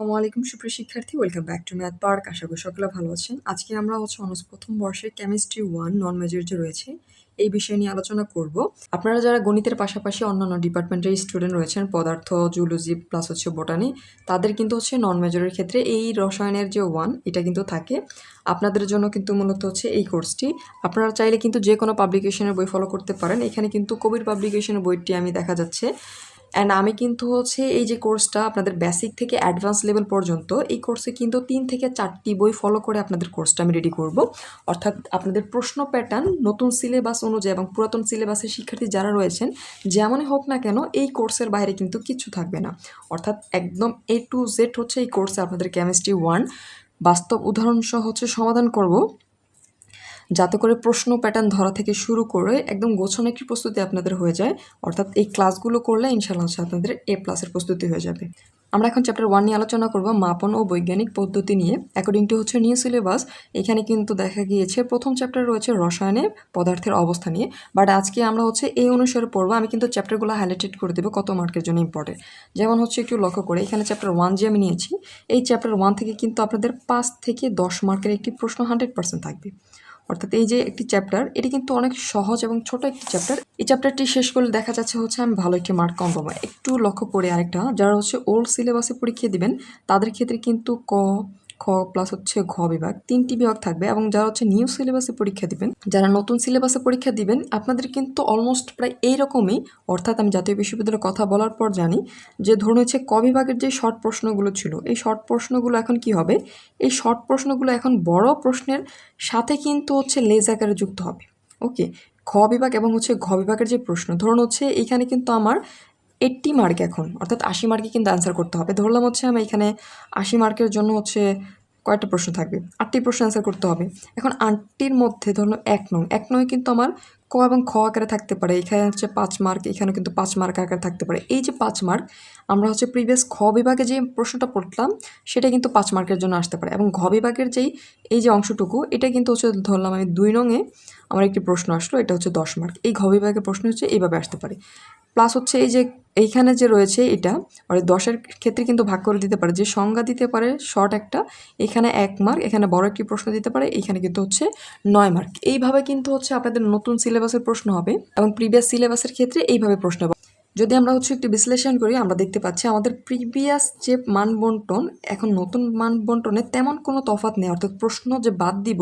আসসালামু আলাইকুম সুপ্রিয় শিক্ষার্থী, welcome back to Math Park. আশা করি সকলে ভালো আছেন। আজকে আমরা অনার্স প্রথম বর্ষের কেমিস্ট্রি 1 নন মেজর যে রয়েছে এই বিষয় নিয়ে আলোচনা করব। আপনারা যারা গণিতের পাশাপাশি অন্যান্য ডিপার্টমেন্টের স্টুডেন্ট রয়েছেন, পদার্থ, জুলজি প্লাস বোটানি, তাদের কিন্তু নন মেজরের ক্ষেত্রে এই রসায়নের যে 1 এটা কিন্তু থাকে। আপনাদের জন্য কিন্তু মূলত এই কোর্সটি। আপনারা চাইলে কিন্তু যে কোনো পাবলিকেশনের বই ফলো করতে পারেন। এখানে কিন্তু কবির পাবলিকেশনের বইটি আমি দেখা যাচ্ছে। অ্যান্ড আমি কিন্তু এই যে কোর্সটা আপনাদের বেসিক থেকে অ্যাডভান্স লেভেল পর্যন্ত এই কোর্সে কিন্তু 3 থেকে 4টি বই ফলো করে আপনাদের কোর্সটা আমি রেডি করব। অর্থাৎ আপনাদের প্রশ্ন প্যাটার্ন নতুন সিলেবাস অনুযায়ী এবং পুরাতন সিলেবাসের শিক্ষার্থী যারা রয়েছেন, যেমনই হোক না কেন এই কোর্সের বাইরে কিন্তু কিছু থাকবে না। অর্থাৎ একদম A to Z এই কোর্সে আপনাদের কেমিস্ট্রি 1 বাস্তব উদাহরণ সহ সমাধান করব, যাতে করে প্রশ্ন প্যাটার্ন ধরা থেকে শুরু করে একদম গোছানো একটি প্রস্তুতি আপনাদের হয়ে যায়। অর্থাৎ এই ক্লাসগুলো করলে ইনশাআল্লাহ আপনাদের A+ প্রস্তুতি হয়ে যাবে। আমরা এখন চ্যাপ্টার 1 নিয়ে আলোচনা করব, মাপন ও বৈজ্ঞানিক পদ্ধতি নিয়ে। অ্যাকর্ডিং টু নিউ সিলেবাস এখানে কিন্তু দেখা গিয়েছে প্রথম চ্যাপ্টার রয়েছে রসায়নে পদার্থের অবস্থা নিয়ে, বাট আজকে আমরা এই অনুসারে পড়বো। আমি কিন্তু চ্যাপ্টারগুলো হাইলাইটেড করে দেবো কত মার্কের জন্য ইম্পর্টেন্ট। যেমন একটু লক্ষ্য করে এখানে চ্যাপ্টার 1 যে আমি নিয়েছি, এই চ্যাপ্টার 1 থেকে কিন্তু আপনাদের 5 থেকে 10 মার্কের একটি প্রশ্ন 100% থাকবে। অর্থাৎ এই যে একটি চ্যাপ্টার, এটি কিন্তু অনেক সহজ এবং ছোট একটি চ্যাপ্টার। এই চ্যাপ্টারটি শেষ করলে দেখা যাচ্ছে আমি ভালো একটি মার্ক কম পাবো। একটু লক্ষ্য করে আরেকটা, যারা ওল্ড সিলেবাসে পরীক্ষা দিবেন তাদের ক্ষেত্রে কিন্তু ক, খ প্লাস ঘ বিভাগ 3টি বিভাগ থাকবে, এবং যারা নিউ সিলেবাসে পরীক্ষা দিবেন, যারা নতুন সিলেবাসে পরীক্ষা দিবেন, আপনাদের কিন্তু অলমোস্ট প্রায় এইরকমই। অর্থাৎ আমি জাতীয় বিশ্ববিদ্যালয়ের কথা বলার পর জানি যে ধরুন ক বিভাগের যে শর্ট প্রশ্নগুলো ছিল, এই শর্ট প্রশ্নগুলো এখন কি হবে, এই শর্ট প্রশ্নগুলো এখন বড় প্রশ্নের সাথে কিন্তু লেজ আকারে যুক্ত হবে। ওকে, খ বিভাগ এবং ঘ বিভাগের যে প্রশ্ন, ধরুন এইখানে কিন্তু আমার 80 মার্ক এখন, অর্থাৎ 80 মার্কে কিন্তু অ্যান্সার করতে হবে। ধরলাম আমি এখানে 80 মার্কের জন্য কয়টা প্রশ্ন থাকবে, 8টি প্রশ্ন অ্যান্সার করতে হবে। এখন 8টির মধ্যে ধরুন 1 নং কিন্তু আমার ক এবং খ আকারে থাকতে পারে, এখানে 5 মার্ক, এখানে কিন্তু 5 মার্ক আকারে থাকতে পারে। এই যে 5 মার্ক, আমরা প্রিভিয়াস খ বিভাগে যে প্রশ্নটা পড়লাম সেটা কিন্তু 5 মার্কের জন্য আসতে পারে, এবং ঘ বিভাগের এই যে অংশটুকু, এটা কিন্তু ধরলাম আমি 2 নংয়ে আমার একটি প্রশ্ন আসলো, এটা 10 মার্ক। এই ঘ বিভাগের প্রশ্ন এইভাবে আসতে পারে। প্লাস এই যে এইখানে যে রয়েছে এটা, আর 10-এর ক্ষেত্রে কিন্তু ভাগ করে দিতে পারে, যে সংজ্ঞা দিতে পারে শর্ট একটা, এখানে 1 মার্ক, এখানে বড় একটি প্রশ্ন দিতে পারে, এখানে কিন্তু 9 মার্ক। এইভাবে কিন্তু আপনাদের নতুন সিলেবাসের প্রশ্ন হবে, এবং প্রিভিয়াস সিলেবাসের ক্ষেত্রে এইভাবে প্রশ্ন হবে। যদি আমরা একটু বিশ্লেষণ করি, আমরা দেখতে পাচ্ছি আমাদের প্রিভিয়াস যে মান বন্টন, এখন নতুন মান বন্টনে তেমন কোনো তফাৎ নেই। অর্থাৎ প্রশ্ন যে বাদ দিব,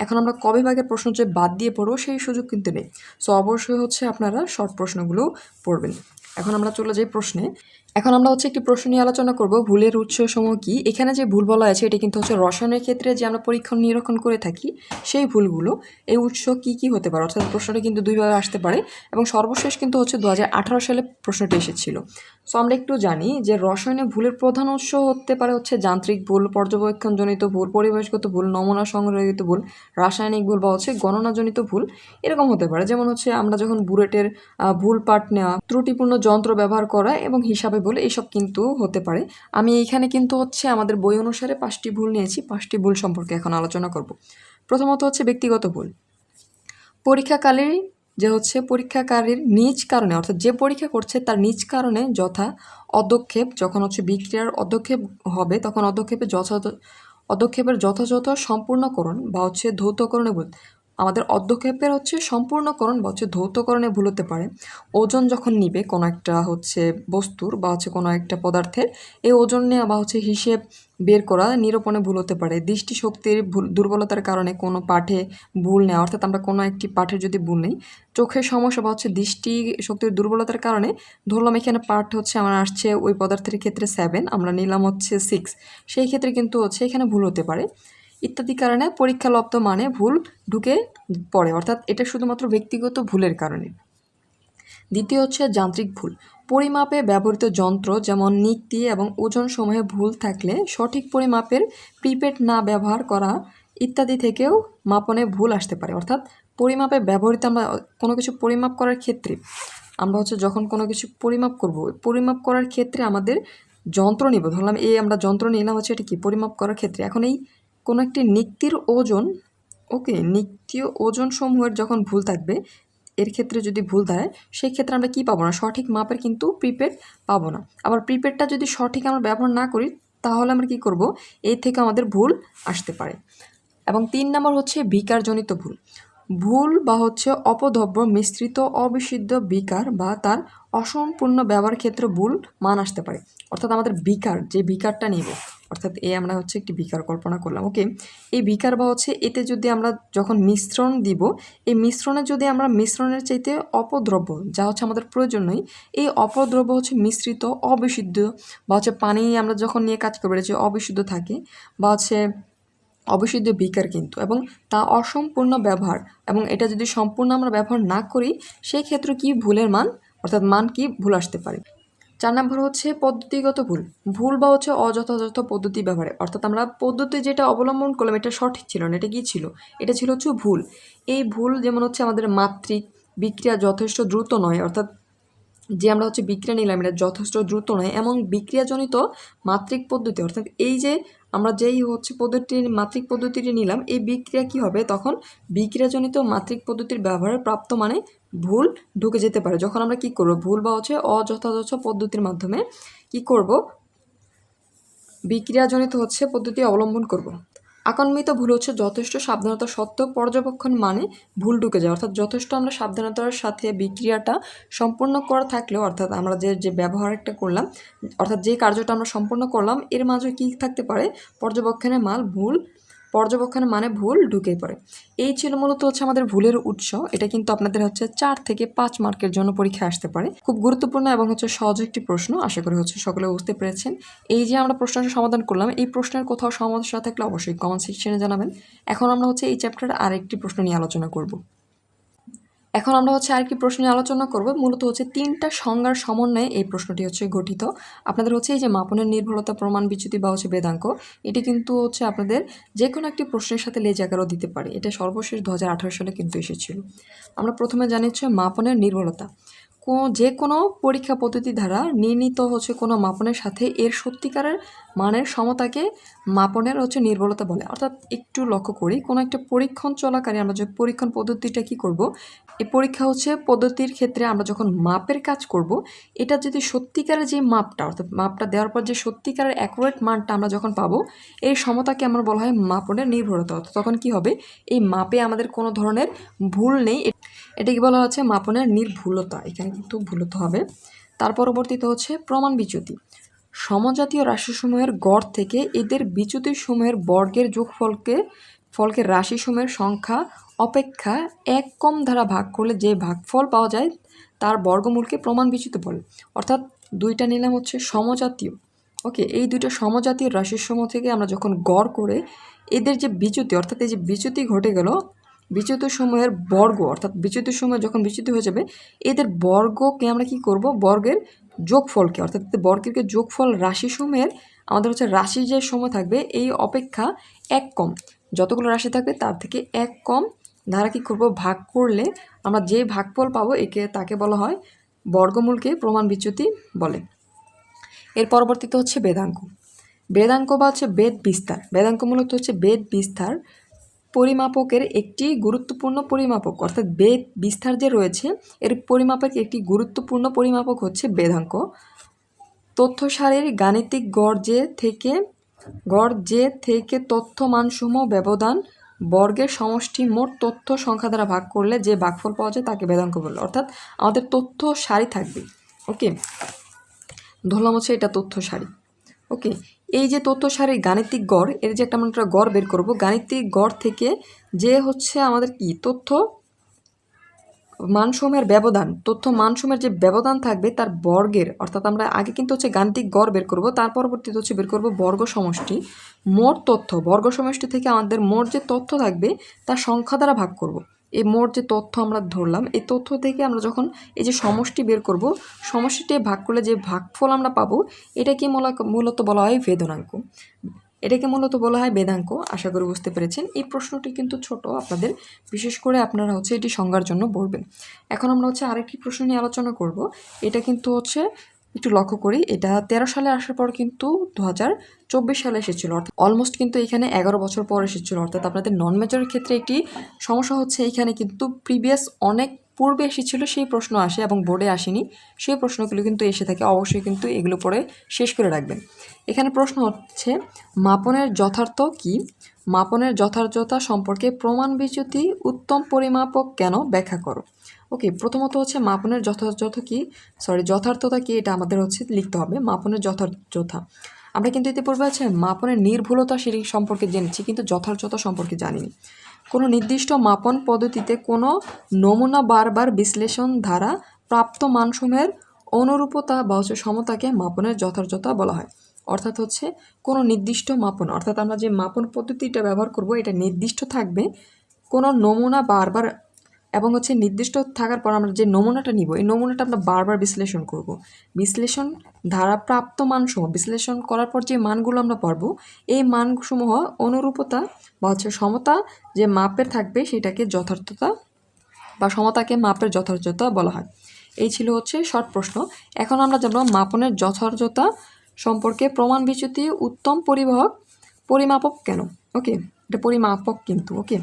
এখন আমরা ক বিভাগের প্রশ্ন যে বাদ দিয়ে পড়বো সেই সুযোগ কিন্তু নেই। সো অবশ্যই আপনারা শর্ট প্রশ্নগুলো পড়বেন। এখন আমরা চলে যাই প্রশ্নে। এখন আমরা একটি প্রশ্ন নিয়ে আলোচনা করব, ভুলের উৎসসমূহ কি। এখানে যে ভুল বলা আছে এটি কিন্তু রসায়নের ক্ষেত্রে যে আমরা পরীক্ষণ নিরীক্ষণ করে থাকি সেই ভুলগুলো, এই উৎস কি কি হতে পারে। অর্থাৎ প্রশ্নটা কিন্তু দুইভাবে আসতে পারে, এবং সর্বশেষ কিন্তু 2018 সালে প্রশ্নটি এসেছিল। সো আমরা একটু জানি যে রসায়নে ভুলের প্রধান উৎস হতে পারে যান্ত্রিক ভুল, পর্যবেক্ষণজনিত ভুল, পরিবেশগত ভুল, নমুনা সংগ্রহিত ভুল, রাসায়নিক ভুল বা গণনাজনিত ভুল, এরকম হতে পারে। যেমন আমরা যখন বুলেটের ভুল পার্ট নেওয়া, ত্রুটিপূর্ণ যন্ত্র ব্যবহার করা এবং হিসাবে ভুল, এইসব কিন্তু হতে পারে। আমি এইখানে কিন্তু আমাদের বই অনুসারে 5টি ভুল নিয়েছি। 5টি ভুল সম্পর্কে এখন আলোচনা করব। প্রথমত ব্যক্তিগত ভুল। পরীক্ষাকালে যে পরীক্ষাকারীর নিজ কারণে, অর্থাৎ যে পরীক্ষা করছে তার নিজ কারণে যথা অদক্ষেপ, যখন বিক্রিয়ার অদক্ষেপ হবে তখন অদক্ষেপের যথাযথ সম্পূর্ণকরণ বা ধৌতকরণে ভুল। আমাদের অদক্ষেপের সম্পূর্ণকরণ বা ধৌতকরণে ভুল হতে পারে। ওজন যখন নিবে কোনো একটা বস্তুর বা কোনো একটা পদার্থের, এই ওজন নেওয়া বা হিসেব বের করা, নিরূপণে ভুল হতে পারে। দৃষ্টিশক্তির দুর্বলতার কারণে কোনো পাঠে ভুল নেওয়া, অর্থাৎ আমরা কোনো একটি পাঠে যদি ভুল নেই, চোখের সমস্যা বা দৃষ্টি শক্তির দুর্বলতার কারণে, ধরলাম এখানে পাঠ আমার আসছে ওই পদার্থের ক্ষেত্রে 7, আমরা নিলাম 6, সেই ক্ষেত্রে কিন্তু এখানে ভুল হতে পারে। ইত্যাদি কারণে পরীক্ষালব্ধ মানে ভুল ঢুকে পড়ে, অর্থাৎ এটা শুধুমাত্র ব্যক্তিগত ভুলের কারণে। দ্বিতীয় যান্ত্রিক ভুল। পরিমাপে ব্যবহৃত যন্ত্র যেমন নিক্তি এবং ওজন সমূহে ভুল থাকলে সঠিক পরিমাপের প্রিপেড না ব্যবহার করা ইত্যাদি থেকেও মাপনে ভুল আসতে পারে। অর্থাৎ পরিমাপে ব্যবহৃত, আমরা কোনো কিছু পরিমাপ করার ক্ষেত্রে, আমরা যখন কোনো কিছু পরিমাপ করব, পরিমাপ করার ক্ষেত্রে আমাদের যন্ত্র নিব, ধরলাম আমরা যন্ত্র নিলাম এটা কি পরিমাপ করার ক্ষেত্রে। এখন এই কোনো একটি নিক্তির ওজন, নিক্তীয় ওজন সমূহের যখন ভুল থাকবে, এর ক্ষেত্রে যদি ভুল দাঁড়ায়, সেই ক্ষেত্রে আমরা কি পাবো না, সঠিক মাপের কিন্তু প্রিপেড পাবো না। আবার প্রিপেডটা যদি সঠিক আমরা ব্যবহার না করি, তাহলে আমরা কি করব, এই থেকে আমাদের ভুল আসতে পারে। এবং 3 নম্বর হচ্ছে বিকারজনিত ভুল। ভুল বা হচ্ছে অপদ্রব্য মিশ্রিত অবিশুদ্ধ বিকার বা তার অসম্পূর্ণ ব্যবহার ক্ষেত্রে ভুল মান আসতে পারে। অর্থাৎ আমাদের বিকার, যে বিকারটা নিব, অর্থাৎ আমরা হচ্ছে একটি বিকার কল্পনা করলাম। ওকে, এই বিকার বা হচ্ছে এতে যদি আমরা যখন মিশ্রণ দিব, এই মিশ্রণে যদি আমরা মিশ্রণের চাইতে অপদ্রব্য, যা হচ্ছে আমাদের প্রয়োজন নেই, এই অপদ্রব্য হচ্ছে মিশ্রিত অবিশুদ্ধ বা হচ্ছে পানি আমরা যখন নিয়ে কাজ করবো যে অবিশুদ্ধ থাকে বা হচ্ছে অবিশুদ্ধ বিকার কিন্তু, এবং তা অসম্পূর্ণ ব্যবহার, এবং এটা যদি সম্পূর্ণ আমরা ব্যবহার না করি, সেই ক্ষেত্রে কি ভুলের মান, অর্থাৎ মান কি ভুল আসতে পারে। 4 নম্বর হচ্ছে পদ্ধতিগত ভুল। ভুল বা হচ্ছে অযথাযথ পদ্ধতি ব্যবহারে, অর্থাৎ আমরা পদ্ধতি যেটা অবলম্বন করলাম এটা সঠিক ছিল না, এটা কি ছিল, এটা ছিল হচ্ছে ভুল। এই ভুল যেমন হচ্ছে আমাদের মাত্রিক বিক্রিয়া যথেষ্ট দ্রুত নয়, অর্থাৎ যে আমরা হচ্ছে বিক্রিয়া নিলাম এটা যথেষ্ট দ্রুত নয়, এবং বিক্রিয়াজনিত মাত্রিক পদ্ধতি, অর্থাৎ এই যে আমরা যেই হচ্ছে মাত্রিক পদ্ধতিটি নিলাম, এই বিক্রিয়া কি হবে, তখন বিক্রিয়াজনিত মাত্রিক পদ্ধতির ব্যবহারের প্রাপ্ত মানে ভুল ঢুকে যেতে পারে। যখন আমরা কি করব, ভুল বা হচ্ছে অযথাযথ পদ্ধতির মাধ্যমে কি করব, বিক্রিয়াজনিত হচ্ছে পদ্ধতি অবলম্বন করব। আকাঙ্ক্ষিত ভুল হচ্ছে যথেষ্ট সাবধানতা সত্ত্বেও পর্যবেক্ষণ মানে ভুল ঢুকে যায়, অর্থাৎ যথেষ্ট আমরা সাবধানতার সাথে বিক্রিয়াটা সম্পূর্ণ করা থাকলেও, অর্থাৎ আমরা যে ব্যবহারটা করলাম, অর্থাৎ যে কার্যটা আমরা সম্পূর্ণ করলাম, এর মাঝে কি থাকতে পারে, পর্যবেক্ষণের মানে ভুল ঢুকে পড়ে। এই ছিল মূলত হচ্ছে আমাদের ভুলের উৎস। এটা কিন্তু আপনাদের হচ্ছে 4 থেকে 5 মার্কের জন্য পরীক্ষায় আসতে পারে। খুব গুরুত্বপূর্ণ এবং হচ্ছে সহজ একটি প্রশ্ন, আশা করি হচ্ছে সকলে বুঝতে পেরেছেন। এই যে আমরা প্রশ্নটা সমাধান করলাম, এই প্রশ্নের কোথাও সমস্যা থাকলে অবশ্যই কমেন্ট সেকশনে জানাবেন। এখন আমরা হচ্ছে এই চ্যাপ্টারে আরেকটি প্রশ্ন নিয়ে আলোচনা করব। আরেকটি প্রশ্ন নিয়ে আলোচনা করব। মূলত হচ্ছে 3টা সংজ্ঞার সমন্বয়ে এই প্রশ্নটি হচ্ছে গঠিত। আপনাদের হচ্ছে এই যে মাপনের নির্ভুলতা, প্রমাণ বিচ্যুতি বা হচ্ছে বেদাঙ্ক, এটি কিন্তু হচ্ছে আপনাদের যে কোনো একটি প্রশ্নের সাথে লেজ আকারও দিতে পারে। এটা সর্বশেষ 2018 সালে কিন্তু এসেছিল। আমরা প্রথমে জানি হচ্ছে মাপনের নির্ভুলতা। যে কোনো পরীক্ষা পদ্ধতি দ্বারা নির্ণীত হচ্ছে কোনো মাপনের সাথে এর সত্যিকারের মানের সমতাকে মাপনের হচ্ছে নির্ভুলতা বলে। অর্থাৎ একটু লক্ষ্য করি, কোনো একটা পরীক্ষণ চলাকালীন আমরা যে পরীক্ষণ পদ্ধতিটা কি করব, এই পরীক্ষা হচ্ছে পদ্ধতির ক্ষেত্রে আমরা যখন মাপের কাজ করব, এটা যদি সত্যিকারের যে মাপটা, অর্থাৎ মাপটা দেওয়ার পর যে সত্যিকারের অ্যাকুরেট মানটা আমরা যখন পাবো, এই সমতাকে আমরা বলা হয় মাপনের নির্ভরতা। অর্থাৎ তখন কি হবে, এই মাপে আমাদের কোনো ধরনের ভুল নেই, এটাকে বলা হচ্ছে মাপনের নির্ভুলতা। এখানে কিন্তু ভুলতা হবে। তার পরবর্তীতে হচ্ছে প্রমাণ বিচ্যুতি। সমজাতীয় রাশিসমূহের গড় থেকে এদের বিচ্যুতিসমূহের বর্গের ফলকে রাশিসমূহের সংখ্যা অপেক্ষা 1 কম দ্বারা ভাগ করলে যে ভাগফল পাওয়া যায় তার বর্গমূলকে প্রমাণ বিচ্যুতি বলে। অর্থাৎ দুইটা নিলাম হচ্ছে সমজাতীয়। ওকে, এই দুইটা সমজাতীয় রাশিসমূহ থেকে আমরা যখন গড় করে এদের যে বিচ্যুতি, অর্থাৎ এই যে বিচ্যুতি ঘটে গেল, বিচ্যুত সমূহের বর্গ, অর্থাৎ বিচ্যুত সমূহ যখন বিচ্যুত হয়ে যাবে, এদের বর্গকে আমরা কি করব, বর্গের যোগফলকে, অর্থাৎ বর্গের যোগফল রাশিসমূহের, আমাদের হচ্ছে রাশি যে সময় থাকবে এই অপেক্ষা 1 কম, যতগুলো রাশি থাকবে তার থেকে 1 কম দ্বারা কি করব, ভাগ করলে আমরা যে ভাগফল পাবো তাকে বলা হয় বর্গমূলকে প্রমাণ বিচ্যুতি বলে। এর পরবর্তীতে হচ্ছে বেদাঙ্ক। বেদাঙ্ক বা হচ্ছে বেদ বিস্তার। বেদাঙ্ক মূলত হচ্ছে বেদ বিস্তার পরিমাপকের একটি গুরুত্বপূর্ণ পরিমাপক, অর্থাৎ বেদ বিস্তার যে রয়েছে এর পরিমাপক একটি গুরুত্বপূর্ণ পরিমাপক হচ্ছে বেদাঙ্ক। তথ্য সারির গাণিতিক গড় যে থেকে তথ্য মানসমূহ ব্যবধান বর্গের সমষ্টি মোট তথ্য সংখ্যা দ্বারা ভাগ করলে যে ভাগফল পাওয়া যায় তাকে বেদাঙ্ক বলে। অর্থাৎ আমাদের তথ্য সারি থাকবে। ওকে, ধরলাম হচ্ছে এটা তথ্য সারি। ওকে, এই যে তথ্য সারির গাণিতিক গড়, এর যে একটা আমরা গড় বের করব, গাণিতিক গড় থেকে যে হচ্ছে আমাদের কি তথ্য মানসমূহের ব্যবধান, তথ্য মানসমূহের যে ব্যবধান থাকবে তার বর্গের, অর্থাৎ আমরা আগে কিন্তু হচ্ছে গাণিতিক গড় বের করব, তার পরবর্তীতে হচ্ছে বের করব বর্গ সমষ্টি। মোট তথ্য, বর্গ সমষ্টি থেকে আমাদের মোট যে তথ্য থাকবে তার সংখ্যা দ্বারা ভাগ করব। এই মোট যে তথ্য আমরা ধরলাম, এই তথ্য থেকে আমরা যখন এই যে সমষ্টি বের করব, সমষ্টিতে ভাগ করলে যে ভাগফল আমরা পাবো, এটাকে মূলত বলা হয় বেদাঙ্ক। আশা করি বুঝতে পেরেছেন। এই প্রশ্নটি কিন্তু ছোট, আপনাদের বিশেষ করে আপনারা হচ্ছে এটি সংজ্ঞার জন্য পড়বেন। এখন আমরা হচ্ছে আরেকটি প্রশ্ন নিয়ে আলোচনা করব। এটা কিন্তু হচ্ছে একটু লক্ষ্য করি, এটা 13 সালে আসার পর কিন্তু 2024 সালে এসেছিল, অর্থাৎ অলমোস্ট কিন্তু এখানে 11 বছর পর এসেছিল। অর্থাৎ আপনাদের নন মেজরের ক্ষেত্রে একটি সমস্যা হচ্ছে, এখানে কিন্তু প্রিভিয়াস অনেক পূর্বে এসেছিল সেই প্রশ্ন আসে এবং বোর্ডে আসেনি সেই প্রশ্নগুলো কিন্তু এসে থাকে, অবশ্যই কিন্তু এগুলো পড়ে শেষ করে রাখবেন। এখানে প্রশ্ন হচ্ছে মাপনের যথার্থ কি, মাপনের যথার্থতা সম্পর্কে প্রমাণ বিচ্যুতি উত্তম পরিমাপক কেন ব্যাখ্যা করো। ওকে, প্রথমত হচ্ছে মাপনের যথার্থতা কি এটা আমাদের হচ্ছে লিখতে হবে। মাপনের যথার্থতা আমরা কিন্তু ইতিপূর্বে আছে মাপনের নির্ভুলতা সেই সম্পর্কে জেনেছি, কিন্তু যথার্থতা সম্পর্কে জানিনি। কোনো নির্দিষ্ট মাপন পদ্ধতিতে কোনো নমুনা বারবার বিশ্লেষণ দ্বারা প্রাপ্ত মানসমূহের অনুরূপতা বা হচ্ছে সমতাকে মাপনের যথার্থতা বলা হয়। অর্থাৎ হচ্ছে কোনো নির্দিষ্ট মাপন, অর্থাৎ আমরা যে মাপন পদ্ধতিটা ব্যবহার করব এটা নির্দিষ্ট থাকবে, কোনো নমুনা বারবার এবং হচ্ছে নির্দিষ্ট থাকার পর আমরা যে নমুনাটা নিব এই নমুনাটা আমরা বারবার বিশ্লেষণ করব। বিশ্লেষণ দ্বারা প্রাপ্ত মানসমূহ বিশ্লেষণ করার পর যে মানগুলো আমরা পারবো এই মানসমূহ অনুরূপতা বা হচ্ছে সমতা যে মাপের থাকবে সেটাকে যথার্থতা বা সমতাকে মাপের যথার্থতা বলা হয়। এই ছিল হচ্ছে শর্ট প্রশ্ন। এখন আমরা জানবো মাপনের যথার্থতা সম্পর্কে প্রমাণ বিচ্যুতি উত্তম পরিমাপক কেন। ওকে, এটা পরিমাপক কিন্তু। ওকে,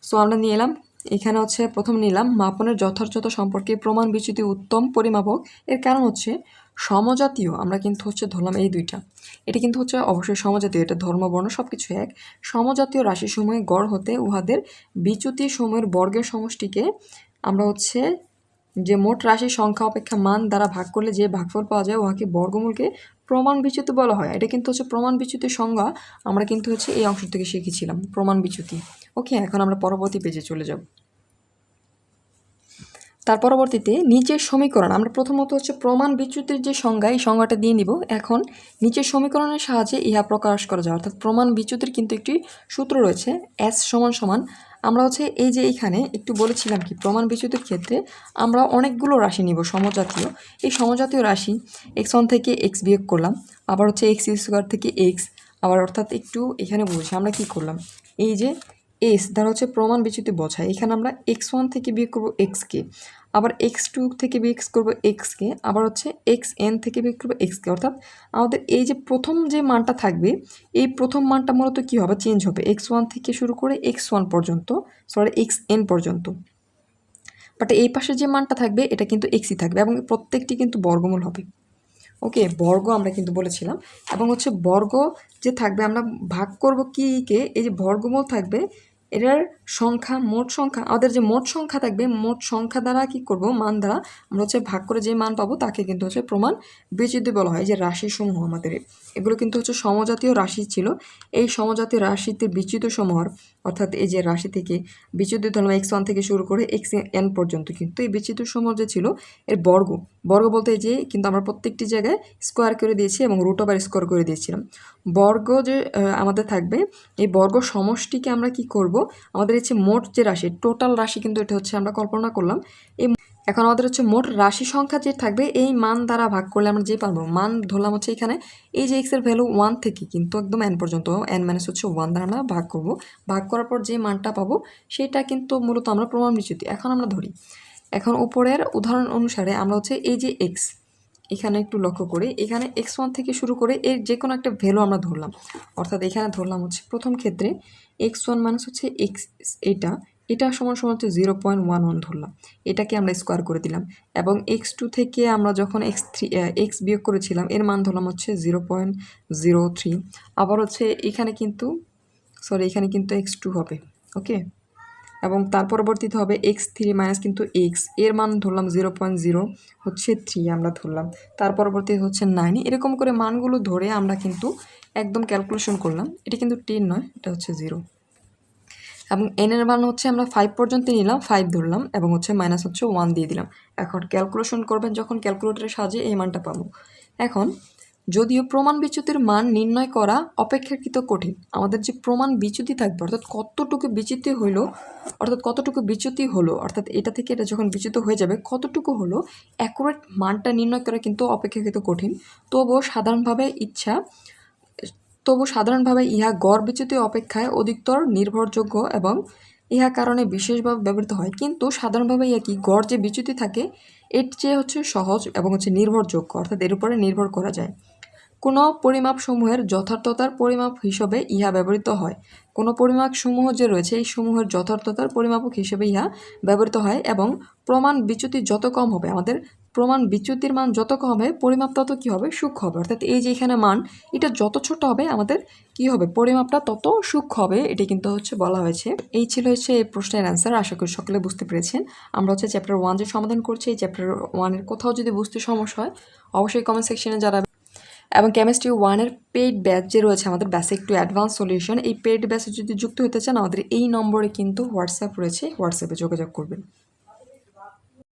সো আমরা নিয়ে এলাম এখানে হচ্ছে প্রথম নিলাম মাপনের যথার্থতা সম্পর্কে প্রমাণ বিচ্যুতি উত্তম পরিমাপক। এর কারণ হচ্ছে সমজাতীয়, আমরা কিন্তু হচ্ছে ধরলাম এই দুইটা, এটা কিন্তু হচ্ছে অবশ্যই সমজাতীয়, এটা ধর্ম বর্ণ সব কিছু এক। সমজাতীয় রাশিসমূহের গড় হতে উহাদের বিচ্যুতি সমূহের বর্গের সমষ্টিকে আমরা হচ্ছে যে মোট রাশির সংখ্যা অপেক্ষা মান দ্বারা ভাগ করলে যে ভাগফল পাওয়া যায় উহাকে বর্গমূলকে প্রমাণ বিচ্যুতি বলা হয়। এটা কিন্তু হচ্ছে প্রমাণ বিচ্যুতির সংজ্ঞা আমরা কিন্তু হচ্ছে এই অংশ থেকে শিখেছিলাম, প্রমাণ বিচ্যুতি। ওকে, এখন আমরা পরবর্তী পেজে চলে যাব। তার পরবর্তীতে নিচের সমীকরণ, আমরা প্রথমত হচ্ছে প্রমাণ বিচ্যুতির যে সংজ্ঞা এই সংজ্ঞাটা দিয়ে নিব। এখন নিচের সমীকরণের সাহায্যে ইহা প্রকাশ করা যায়, অর্থাৎ প্রমাণ বিচ্যুতির কিন্তু একটি সূত্র রয়েছে S = আমরা হচ্ছে এই যে এইখানে একটু বলেছিলাম কি প্রমাণ বিচ্যুতির ক্ষেত্রে আমরা অনেকগুলো রাশি নিব সমজাতীয়। এই সমজাতীয় রাশি x1 থেকে x বিয়োগ করলাম, আবার হচ্ছে x² থেকে x, আবার অর্থাৎ একটু এখানে বুঝছি আমরা কি করলাম, এই যে এস দ্বারা হচ্ছে প্রমাণ বিচ্যুতি বোঝায়। এখানে আমরা x1 থেকে বিয়োগ করবো এক্সকে, আবার x2 থেকে বিয়োগ করবো এক্সকে, আবার হচ্ছে xn থেকে বিয়োগ করবো এক্সকে। অর্থাৎ আমাদের এই যে প্রথম যে মানটা থাকবে এই প্রথম মানটা মূলত কী হবে, চেঞ্জ হবে x1 থেকে শুরু করে x1 পর্যন্ত, xn পর্যন্ত। বাট এই পাশে যে মানটা থাকবে এটা কিন্তু এক্সই থাকবে এবং প্রত্যেকটি কিন্তু বর্গমূল হবে। ওকে, বর্গ আমরা কিন্তু বলেছিলাম। এবং হচ্ছে বর্গ যে থাকবে আমরা ভাগ করব কে, এই যে বর্গমূল থাকবে এটার সংখ্যা, মোট সংখ্যা, আমাদের যে মোট সংখ্যা থাকবে মোট সংখ্যা দ্বারা কি করব, মান দ্বারা আমরা হচ্ছে ভাগ করে যে মান পাবো তাকে কিন্তু হচ্ছে প্রমাণ বিচ্যুতি বলা হয়। যে রাশিসমূহ আমাদের এগুলো কিন্তু হচ্ছে সমজাতীয় রাশি ছিল, এই সমজাতীয় রাশিতে বিচ্যুত সমূহ অর্থাৎ এই যে রাশি থেকে বিচ্যুত ধরলাম x1 থেকে শুরু করে xn পর্যন্ত, কিন্তু এই বিচ্যুত সমূহ যে ছিল এর বর্গ বলতে যে কিন্তু আমরা প্রত্যেকটি জায়গায় স্কোয়ার করে দিয়েছি এবং √স্কোয়ার করে দিয়েছিলাম। বর্গ যে আমাদের থাকবে এই বর্গ সমষ্টিকে আমরা কি করব, আমাদের হচ্ছে মোট যে রাশি টোটাল রাশি কিন্তু এটা হচ্ছে আমরা কল্পনা করলাম। এই এখন আমাদের হচ্ছে মোট রাশি সংখ্যা যে থাকবে এই মান দ্বারা ভাগ করলে আমরা যে পারবো মান ধরলাম হচ্ছে এখানে এই যে এক্সের ভ্যালু 1 থেকে কিন্তু একদম n পর্যন্ত n-1 দ্বারা আমরা ভাগ করব। ভাগ করার পর যে মানটা পাবো সেটা কিন্তু মূলত আমরা প্রমাণ বিচ্যুতি। এখন আমরা ধরি, এখন উপরের উদাহরণ অনুসারে আমরা হচ্ছে এই যে এক্স এখানে একটু লক্ষ্য করি, এখানে x1 থেকে শুরু করে এর যে কোনো একটা ভ্যালু আমরা ধরলাম, অর্থাৎ এখানে ধরলাম হচ্ছে প্রথম ক্ষেত্রে x1 মানে হচ্ছে এক্স, এটা সমান হচ্ছে 0.11 ধরলাম, এটাকে আমরা স্কোয়ার করে দিলাম। এবং x2 থেকে আমরা যখন x বিয়োগ করেছিলাম এর মান ধরলাম হচ্ছে 0.03, আবার হচ্ছে এখানে কিন্তু x2 হবে। ওকে, এবং তার পরবর্তীতে হবে x3 মাইনাস কিন্তু x এর মান ধরলাম 0.03 আমরা ধরলাম, তার পরবর্তী হচ্ছে 9, এরকম করে মানগুলো ধরে আমরা কিন্তু একদম ক্যালকুলেশন করলাম। এটা কিন্তু 10 নয়, এটা হচ্ছে 0। এবং n এর মান হচ্ছে আমরা 5 পর্যন্ত নিলাম, 5 ধরলাম এবং হচ্ছে মাইনাস হচ্ছে 1 দিয়ে দিলাম। এখন ক্যালকুলেশন করবেন যখন ক্যালকুলেটরের সাহায্যে এই মানটা পাবো। এখন যদিও প্রমাণ বিচ্যুতির মান নির্ণয় করা অপেক্ষাকৃত কঠিন, আমাদের যে প্রমাণ বিচ্যুতি থাকবে অর্থাৎ কতটুকু বিচ্যুতি হলো অর্থাৎ এটা থেকে এটা যখন বিচ্যুত হয়ে যাবে কতটুকু হলো অ্যাকুরেট মানটা নির্ণয় করা কিন্তু অপেক্ষাকৃত কঠিন। তবুও সাধারণভাবে ইহা গড় বিচ্যুতি অপেক্ষায় অধিকতর নির্ভরযোগ্য এবং ইহা কারণে বিশেষভাবে ব্যবহৃত হয়। কিন্তু সাধারণভাবে ইহা কি গড় যে বিচ্যুতি থাকে এর চেয়ে হচ্ছে সহজ এবং হচ্ছে নির্ভরযোগ্য, অর্থাৎ এর উপরে নির্ভর করা যায়। কোনো পরিমাপসমূহের যথার্থতার পরিমাপ হিসেবে ইহা ব্যবহৃত হয়। কোনো পরিমাপসমূহ যে রয়েছে এই সমূহের যথার্থতার পরিমাপক হিসেবে ইহা ব্যবহৃত হয় এবং প্রমাণ বিচ্যুতি যত কম হবে, আমাদের প্রমাণ বিচ্যুতির মান যত কম হবে পরিমাপ তত কী হবে, সূক্ষ্ম হবে। অর্থাৎ এই যে এখানে মান এটা যত ছোট হবে আমাদের কি হবে, পরিমাপটা তত সূক্ষ্ম হবে, এটি কিন্তু বলা হয়েছে। এই ছিল এই প্রশ্নের অ্যান্সার। আশা করি সকলে বুঝতে পেরেছেন। আমরা চ্যাপ্টার 1 যে সমাধান করছি, এই চ্যাপ্টার 1-এর কোথাও যদি বুঝতে সমস্যা হয় অবশ্যই কমেন্ট সেকশনে জানাবেন। এবং কেমিস্ট্রি 1-এর পেইড ব্যাচ যে রয়েছে আমাদের বেসিক টু অ্যাডভান্স সলিউশন, এই পেইড ব্যাচে যদি যুক্ত হতে চান আমাদের এই নম্বরে কিন্তু হোয়াটসঅ্যাপ রয়েছে, হোয়াটসঅ্যাপে যোগাযোগ করবেন।